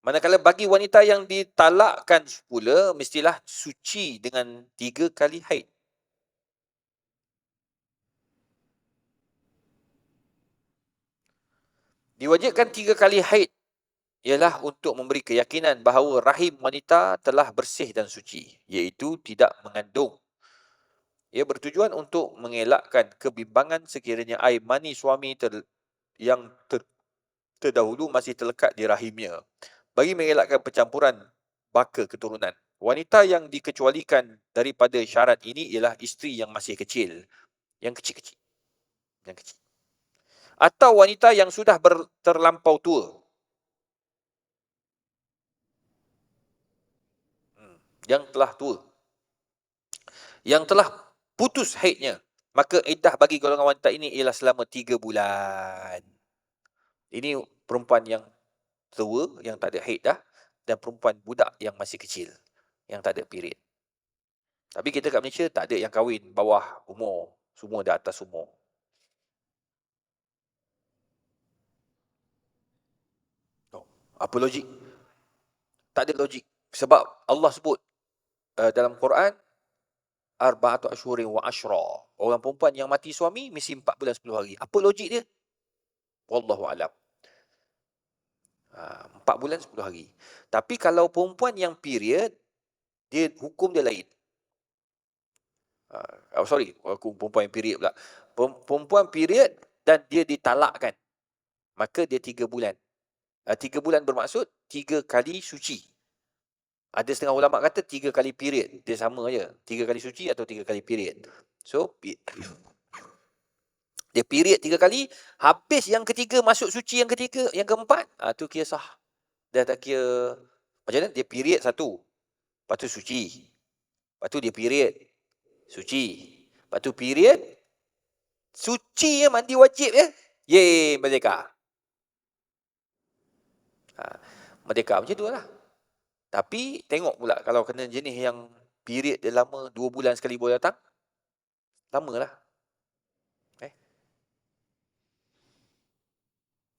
Manakala bagi wanita yang ditalakkan pula, mestilah suci dengan 3 kali haid. Diwajibkan 3 kali haid ialah untuk memberi keyakinan bahawa rahim wanita telah bersih dan suci, iaitu tidak mengandung. Ia bertujuan untuk mengelakkan kebimbangan sekiranya air mani suami terdahulu masih terlekat di rahimnya, bagi mengelakkan pencampuran baka keturunan. Wanita yang dikecualikan daripada syarat ini ialah isteri yang masih kecil, yang kecil-kecil, yang kecil, atau wanita yang sudah terlampau tua. Yang telah tua, yang telah putus haidnya, maka iddah bagi golongan wanita ini ialah selama 3 bulan. Ini perempuan yang tua, yang tak ada haid dah, dan perempuan budak yang masih kecil, yang tak ada period. Tapi kita kat Malaysia tak ada yang kahwin bawah umur, semua dah atas umur. Apa logik? Tak ada logik. Sebab Allah sebut dalam Quran, arba'atu asyhurin wa asyra. Orang perempuan yang mati suami mesti 4 bulan 10 hari. Apa logik dia? Wallahu alam. 4 bulan 10 hari. Tapi kalau perempuan yang period, dia hukum dia lain. Hukum perempuan yang period pula. Perempuan period dan dia ditalakkan, maka dia 3 bulan. 3 bulan bermaksud 3 kali suci. Ada setengah ulama kata 3 kali period. Dia sama je. 3 kali suci atau 3 kali period. So, Dia period 3 kali, habis yang ketiga, masuk suci yang ketiga, yang keempat, tu kira sah. Dah tak kira, macam mana? Dia period satu, lepas tu suci. Lepas tu dia period, suci. Lepas tu period, suci ya, mandi wajib ya. Yeay, merdeka. Merdeka macam tu lah. Tapi tengok pula kalau kena jenis yang period dia lama, 2 bulan sekali boleh datang, lama lah.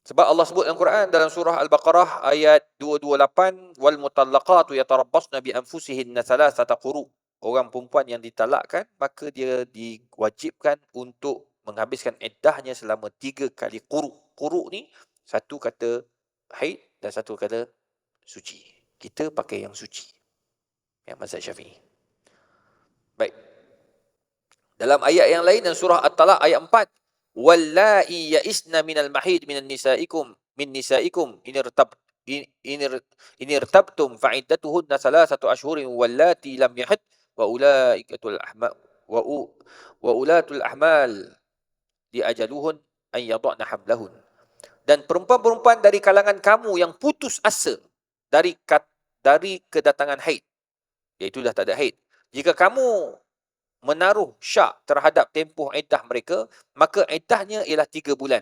Sebab Allah sebut dalam Quran dalam surah Al-Baqarah ayat 228, wal mutallaqatu yatarabbasna bi anfusihinna thalathata quru. Orang perempuan yang ditalakkan maka dia diwajibkan untuk menghabiskan iddahnya selama 3 kali quru. Quru ni satu kata haid dan satu kata suci. Kita pakai yang suci. Yang mazhab Syafi'i. Baik. Dalam ayat yang lain dalam surah At-Talaq ayat 4, wallai ya'isna minal mahid minan nisaikum inirtabtum fa'iddatuhunna salasatu ashhurin wallati lam yahid wa ulaikatul ahma wa ulatul ahmal diajaluhun an yadhna hamlahun. Dan perempuan-perempuan dari kalangan kamu yang putus asa dari kedatangan haid, iaitu dah tak ada haid, jika kamu menaruh syak terhadap tempoh iddah mereka, maka iddahnya ialah 3 bulan.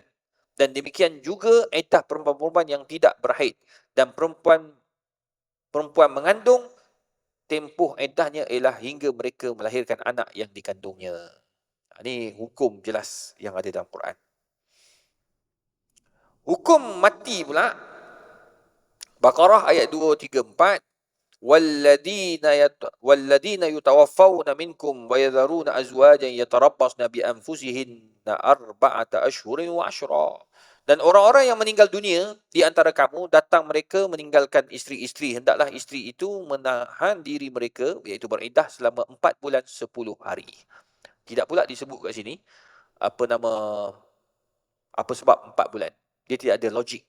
Dan demikian juga iddah perempuan-perempuan yang tidak berhaid. Dan perempuan mengandung, tempoh iddahnya ialah hingga mereka melahirkan anak yang dikandungnya. Ini hukum jelas yang ada dalam Quran. Hukum mati pula, Baqarah ayat 234, والذين يتوفون منكم ويذرون أزواجا يتربصن بأنفسهن 4 أشهر وعشرا. Dan orang-orang yang meninggal dunia di antara kamu, datang mereka meninggalkan isteri-isteri, hendaklah isteri itu menahan diri mereka, iaitu beriddah selama 4 bulan 10 hari. Tidak pula disebut kat sini apa sebab 4 bulan. Dia tidak ada logik.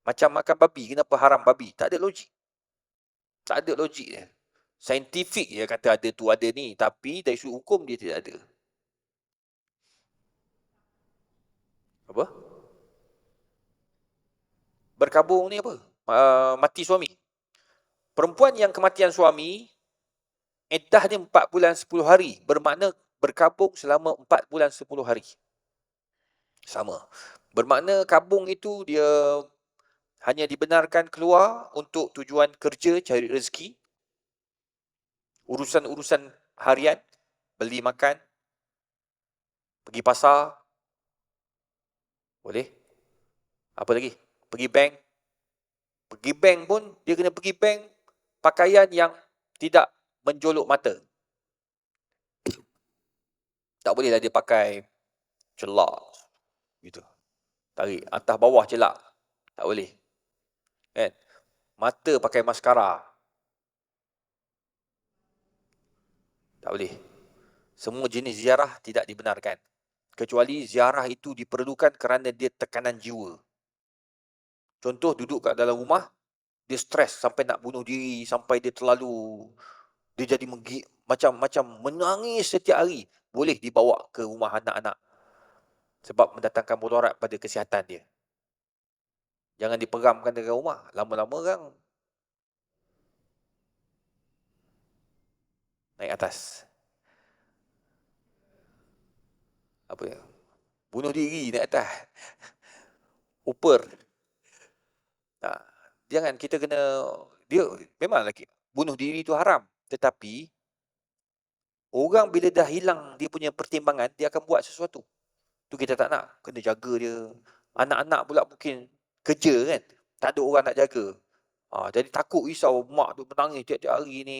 Macam makan babi, kenapa haram babi? Tak ada logik. Tak ada logik dia. Saintifik dia kata ada tu ada ni, tapi dari sudut hukum dia tidak ada. Apa? Berkabung ni apa? Mati suami. Perempuan yang kematian suami, iddah dia 4 bulan 10 hari. Bermakna berkabung selama 4 bulan 10 hari. Sama. Bermakna kabung itu dia hanya dibenarkan keluar untuk tujuan kerja, cari rezeki, urusan-urusan harian, beli makan, pergi pasar, boleh. Apa lagi? Pergi bank. Pergi bank pun, dia kena pergi bank pakaian yang tidak menjolok mata. Tak bolehlah dia pakai celak. Gitu. Tarik atas bawah celak. Tak boleh. Kan? Mata pakai maskara. Tak boleh. Semua jenis ziarah tidak dibenarkan. Kecuali ziarah itu diperlukan kerana dia tekanan jiwa. Contoh, duduk kat dalam rumah, dia stres sampai nak bunuh diri, sampai dia terlalu, dia jadi macam menangis setiap hari. Boleh dibawa ke rumah anak-anak. Sebab mendatangkan mudarat pada kesihatan dia. Jangan diperamkan dekat rumah. Lama-lama kan naik atas. Apa ya? Bunuh diri naik atas. Uper. Jangan, kita kena, dia memang lagi bunuh diri itu haram. Tetapi orang bila dah hilang dia punya pertimbangan, dia akan buat sesuatu. Tu kita tak nak. Kena jaga dia. Anak-anak pula mungkin kerja kan. Tak ada orang nak jaga. Jadi takut risau mak tu menangis tiap-tiap hari ni.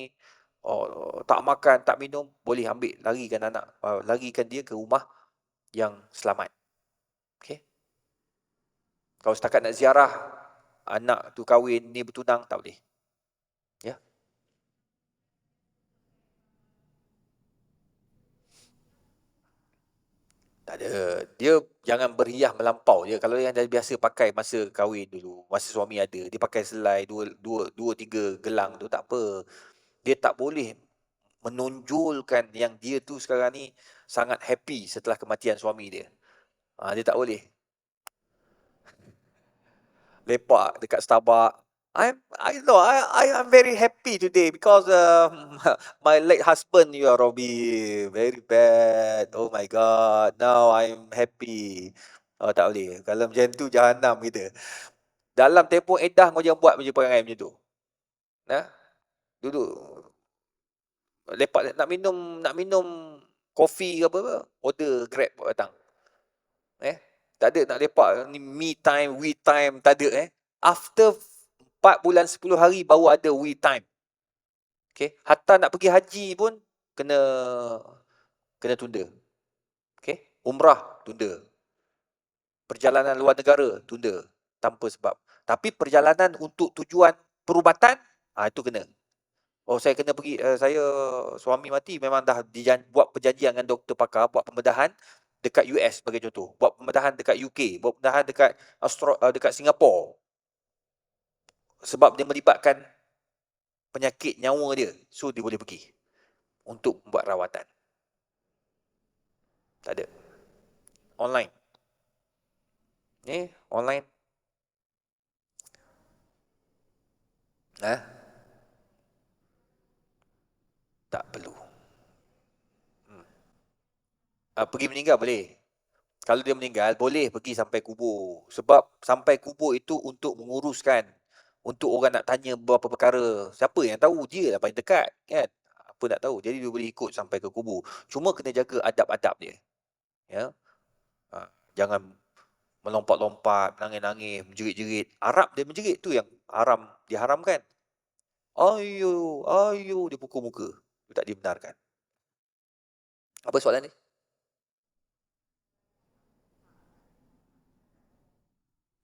Tak makan, tak minum, boleh ambil, larikan anak, larikan dia ke rumah yang selamat. Okay? Kalau setakat nak ziarah, anak tu kahwin, ni bertunang, tak boleh. Ya. Tak ada. Dia jangan berhias melampau je. Kalau yang dah biasa pakai masa kahwin dulu, masa suami ada, dia pakai selai 2-3 gelang tu, tak apa. Dia tak boleh menonjolkan yang dia tu sekarang ni sangat happy setelah kematian suami dia. Dia tak boleh. Lepak dekat Starbucks. I am very happy today because my late husband, you are Robbie, very bad. Oh my God, now I'm happy. Tak boleh. Kalau macam tu jahanam kita. Dalam tempoh edah kau jangan buat macam perangai macam tu. Duduk lepak nak minum kopi ke apa, order Grab datang. Tak ada nak lepak ni me time, we time, tak ada. After 4 bulan 10 hari baru ada we time. Okay, hatta nak pergi haji pun kena tunda. Okay, umrah tunda. Perjalanan luar negara tunda tanpa sebab. Tapi perjalanan untuk tujuan perubatan, itu kena. Saya kena pergi, saya suami mati memang dah buat perjanjian dengan doktor pakar, buat pembedahan dekat US sebagai contoh, buat pembedahan dekat UK, buat pembedahan dekat Singapura. Sebab dia melibatkan penyakit nyawa dia, so dia boleh pergi untuk buat rawatan. Tak ada. Online. Online. Tak perlu. Pergi meninggal boleh. Kalau dia meninggal, boleh pergi sampai kubur. Sebab sampai kubur itu untuk menguruskan. Untuk orang nak tanya beberapa perkara. Siapa yang tahu? Dia lah paling dekat. Kan? Apa nak tahu? Jadi dia boleh ikut sampai ke kubur. Cuma kena jaga adab-adab dia. Ya? Jangan melompat-lompat, menangis-nangis, menjerit-jerit. Arab dia menjerit tu yang diharamkan. Ayo, dia pukul muka. Itu tak dibenarkan. Apa soalan ni?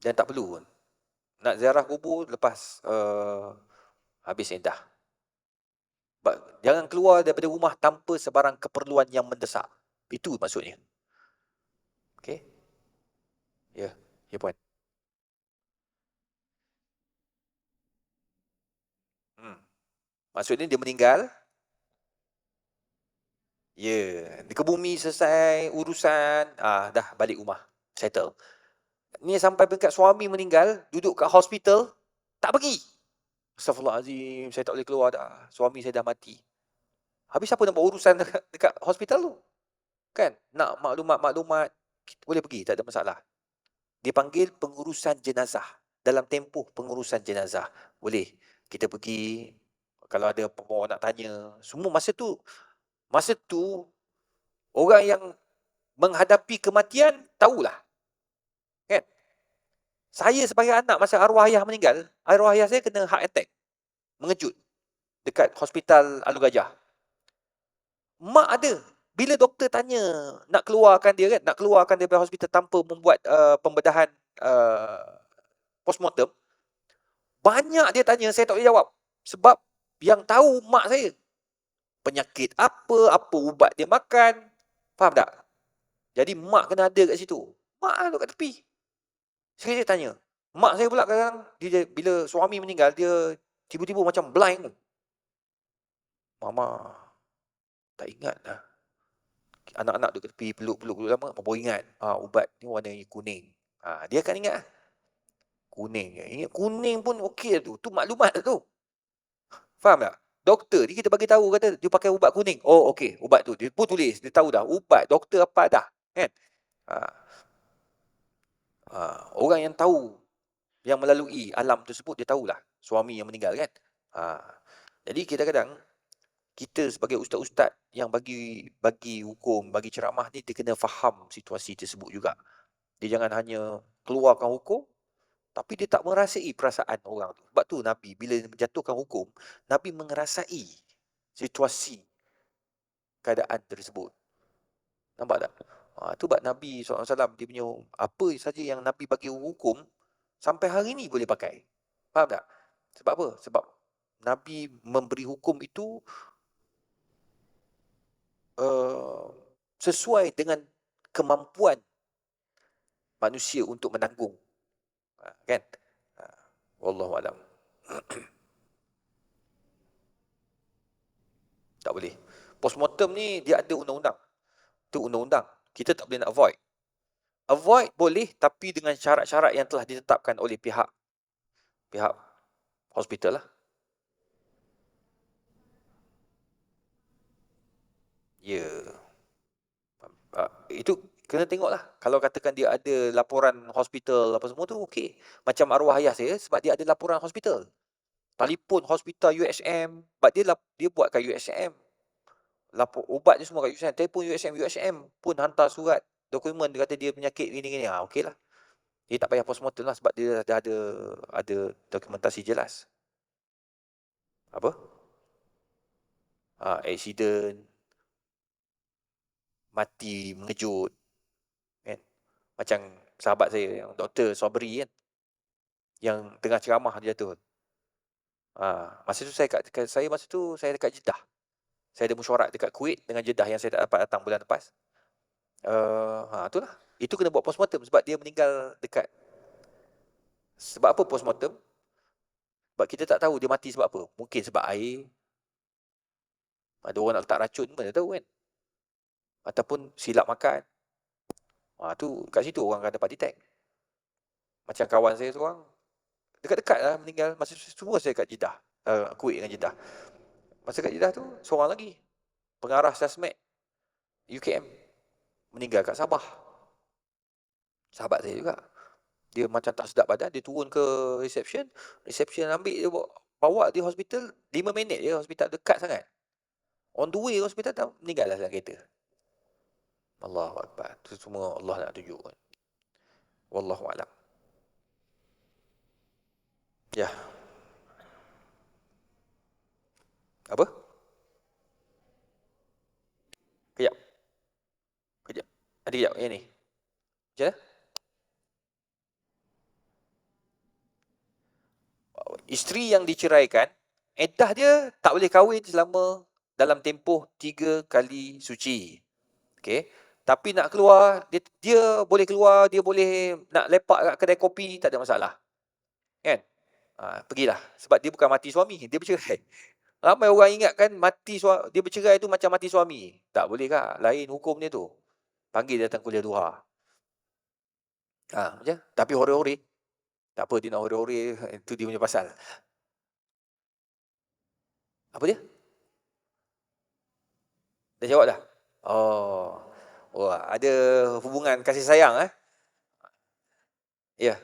Dan tak perlu pun. Nak ziarah kubur lepas habis iddah. Jangan keluar daripada rumah tanpa sebarang keperluan yang mendesak. Itu maksudnya. Okey? Ya, puan. Maksudnya dia meninggal. Ya, di ke bumi selesai urusan, dah balik rumah, settle. Ni sampai dekat suami meninggal, duduk kat hospital, tak pergi. Astaghfirullahalazim, saya tak boleh keluar dah. Suami saya dah mati. Habis apa nak buat urusan dekat hospital tu? Kan? Nak maklumat, boleh pergi, tak ada masalah. Dipanggil pengurusan jenazah. Dalam tempoh pengurusan jenazah, boleh kita pergi. Kalau ada orang nak tanya, semua masa tu orang yang menghadapi kematian tahulah. Kan? Saya sebagai anak masa arwah ayah meninggal, arwah ayah saya kena heart attack. Mengejut dekat hospital Alur Gajah. Mak ada. Bila doktor tanya nak keluarkan dia kan, nak keluarkan dia dari hospital tanpa membuat pembedahan postmortem, banyak dia tanya, saya tak boleh jawab. Sebab yang tahu mak saya. Penyakit apa ubat dia makan. Faham tak? Jadi mak kena ada kat situ. Mak duduk kat tepi. Sekali saya tanya. Mak saya pula kadang, bila suami meninggal, dia tiba-tiba macam blind. Mama, tak ingat dah. Anak-anak duduk kat tepi, peluk-peluk lama, baru ingat. Ubat ni warna kuning. Dia akan ingat. Kuning. Ingat kuning pun okey tu. Tu maklumat tu. Faham tak? Doktor ni kita bagi tahu kata dia pakai ubat kuning. Oh okey, ubat tu dia pun tulis, dia tahu dah ubat doktor apa dah, kan? Orang yang tahu, yang melalui alam tersebut, dia tahulah suami yang meninggal, kan? Jadi kadang-kadang kita sebagai ustaz-ustaz yang bagi hukum, bagi ceramah ni, dia kena faham situasi tersebut juga. Dia jangan hanya keluarkan hukum tapi dia tak merasai perasaan orang tu. Sebab tu Nabi bila menjatuhkan hukum, Nabi mengerasai situasi keadaan tersebut. Nampak tak? Tu sebab Nabi SAW, dia punya apa saja yang Nabi bagi hukum, sampai hari ni boleh pakai. Faham tak? Sebab apa? Sebab Nabi memberi hukum itu sesuai dengan kemampuan manusia untuk menanggung. Kan? Wallahualam. Tak boleh. Postmortem ni dia ada undang-undang. Tu undang-undang. Kita tak boleh nak avoid. Avoid boleh, tapi dengan syarat-syarat yang telah ditetapkan oleh pihak hospital lah. Ya. Itu kena tengoklah. Kalau katakan dia ada laporan hospital apa semua tu okey. Macam arwah ayah saya sebab dia ada laporan hospital. Telefon hospital USM, sebab dia buat kat USM. Lapor ubat dia semua kat USM, telefon USM pun hantar surat dokumen, dia kata dia penyakit gini-gini. Okeylah. Dia tak payah postmortem lah sebab dia dah ada dokumentasi jelas. Apa? Accident, mati mengejut, kan? Macam sahabat saya yang Dr. Sobri kan, yang tengah ceramah dia jatuh. Masa tu saya dekat Jeddah. Saya ada mesyuarat dekat Kuwait dengan Jeddah yang saya tak dapat datang bulan lepas. Itulah. Itu kena buat postmortem sebab dia meninggal dekat. Sebab apa postmortem? Sebab kita tak tahu dia mati sebab apa. Mungkin sebab air. Ada orang nak letak racun pun tak tahu kan. Ataupun silap makan. Tu kat situ orang akan dapat detect. Macam kawan saya seorang, dekat-dekat lah meninggal. Masa semua saya kat Jeddah. Kuwait dengan Jeddah. Masa kat Jeddah tu, seorang lagi. Pengarah Sasmed UKM. Meninggal kat Sabah. Sahabat saya juga. Dia macam tak sedap badan, dia turun ke reception ambil dia bawa di hospital, 5 minit je, hospital dekat sangat. On the way hospital dah meninggal lah dalam kereta. Allahu Akbar. Itu semua Allah nak tunjukkan. Wallahu a'lam. Ya. Apa? Kejap. Ada kejap yang ni. Macam mana? Isteri yang diceraikan, iddah dia tak boleh kahwin selama dalam tempoh 3 kali suci. Okey. Tapi nak keluar, dia boleh keluar, dia boleh nak lepak kat kedai kopi, tak ada masalah. Kan? Pergilah. Sebab dia bukan mati suami, dia bercerai. Ramai orang ingatkan dia bercerai tu macam mati suami. Tak boleh kak, lain hukum dia tu. Panggil dia datang kuliah duha. Macam? Tapi hore-hore. Tak apa dia nak hore-hore, itu dia punya pasal. Apa dia? Dah jawab dah? Wah, ada hubungan kasih sayang Ya.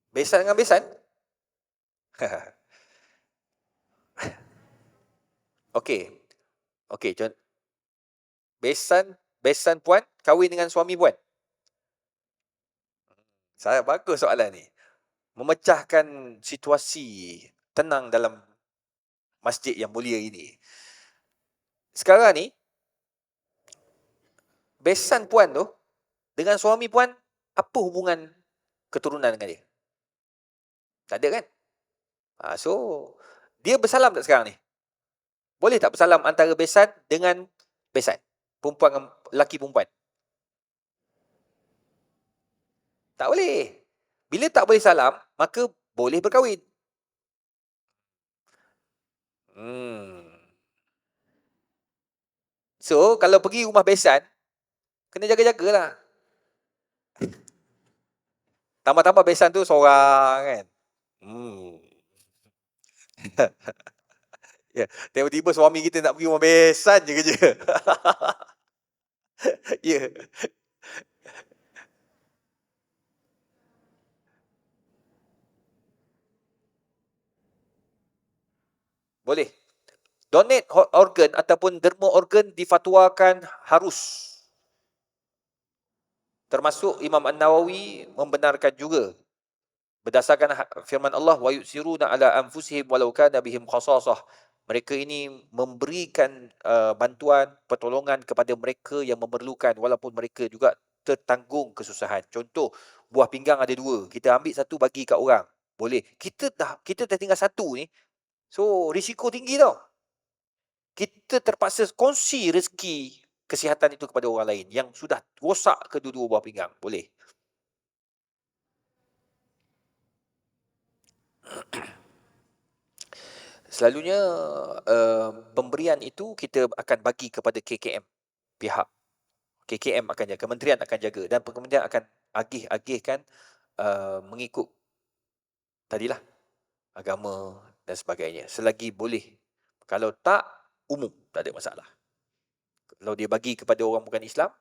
Besan dengan besan? Okey. Besan puan kahwin dengan suami puan. Bagus soalan ni. Memecahkan situasi tenang dalam masjid yang mulia ini. Sekarang ni, besan puan tu dengan suami puan, apa hubungan keturunan dengan dia? Tak ada kan? So, dia bersalam tak sekarang ni? Boleh tak bersalam antara besan dengan besan? Perempuan dengan lelaki perempuan? Tak boleh. Bila tak boleh salam, maka boleh berkahwin. So, kalau pergi rumah besan, kena jaga-jagalah. Tambah-tambah besan tu seorang kan. Ya, tiba-tiba suami kita nak pergi rumah besan je kerja. Ya. Boleh. Donate organ ataupun derma organ difatwakan harus. Termasuk Imam An-Nawawi membenarkan juga. Berdasarkan firman Allah, wa yusiruna ala anfusihim walau kana bihim khasasah. Mereka ini memberikan bantuan, pertolongan kepada mereka yang memerlukan walaupun mereka juga tertanggung kesusahan. Contoh, buah pinggang ada 2, kita ambil satu bagi kat orang. Boleh. Kita dah tinggal satu ni. So, risiko tinggi tau. Kita terpaksa kongsi rezeki kesihatan itu kepada orang lain yang sudah rosak kedua-dua buah pinggang. Boleh. Selalunya pemberian itu kita akan bagi kepada KKM, pihak KKM akan jaga, kementerian akan jaga dan kementerian akan agih-agihkan mengikut tadilah agama dan sebagainya. Selagi boleh. Kalau tak, umum, tak ada masalah. Kalau dia bagi kepada orang bukan Islam,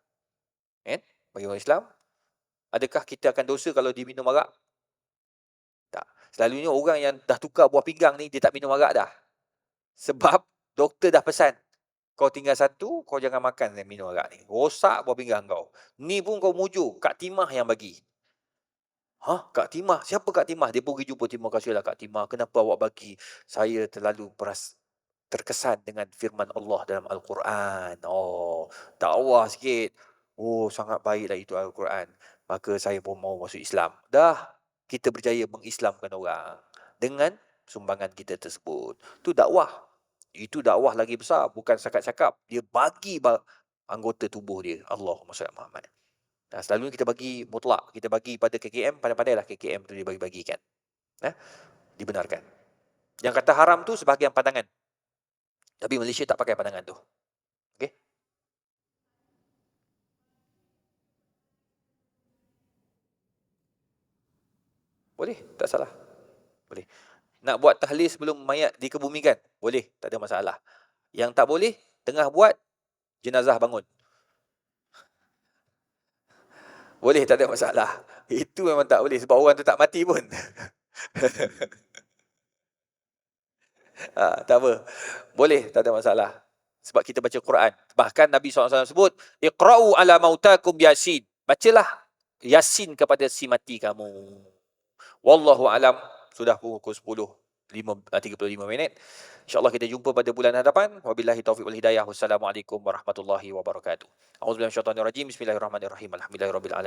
kan? Bagi orang Islam, adakah kita akan dosa kalau dia minum arak? Tak. Selalunya orang yang dah tukar buah pinggang ni, dia tak minum arak dah. Sebab doktor dah pesan, kau tinggal satu, kau jangan makan dan minum arak ni. Rosak buah pinggang kau. Ni pun kau mujur, Kak Timah yang bagi. Hah? Kak Timah? Siapa Kak Timah? Dia pergi jumpa, terima kasihlah Kak Timah. Kenapa awak bagi? Saya terlalu terkesan dengan firman Allah dalam Al-Quran. Oh, dakwah sikit. Oh, sangat baiklah itu Al-Quran. Maka saya pun mau masuk Islam. Dah, kita berjaya mengislamkan orang dengan sumbangan kita tersebut. Itu dakwah. Itu dakwah lagi besar. Bukan cakap-cakap. Dia bagi anggota tubuh dia. Allahumma salli ala Muhammad. Nah, selalunya kita bagi mutlak. Kita bagi pada KKM, pandai-pandailah KKM tu dibagi-bagikan. Dibenarkan. Yang kata haram tu sebahagian pandangan. Tapi Malaysia tak pakai pandangan tu. Okey? Boleh, tak salah. Boleh. Nak buat tahlil sebelum mayat dikebumikan? Boleh, tak ada masalah. Yang tak boleh, tengah buat, jenazah bangun. Boleh, tak ada masalah. Itu memang tak boleh sebab orang tu tak mati pun. Tak apa. Boleh, tak ada masalah. Sebab kita baca Quran. Bahkan Nabi SAW sebut, Iqra'u ala mautakum yasin. Bacalah Yasin kepada si mati kamu. Wallahu alam. Sudah pukul 10:35 minit. InsyaAllah kita jumpa pada bulan hadapan. Wabillahi taufiq wal hidayah. Wassalamualaikum warahmatullahi wabarakatuh. A'udzubillahi minasyaitonir rajim. Bismillahirrahmanirrahim. Alhamdulillahirabbil alamin.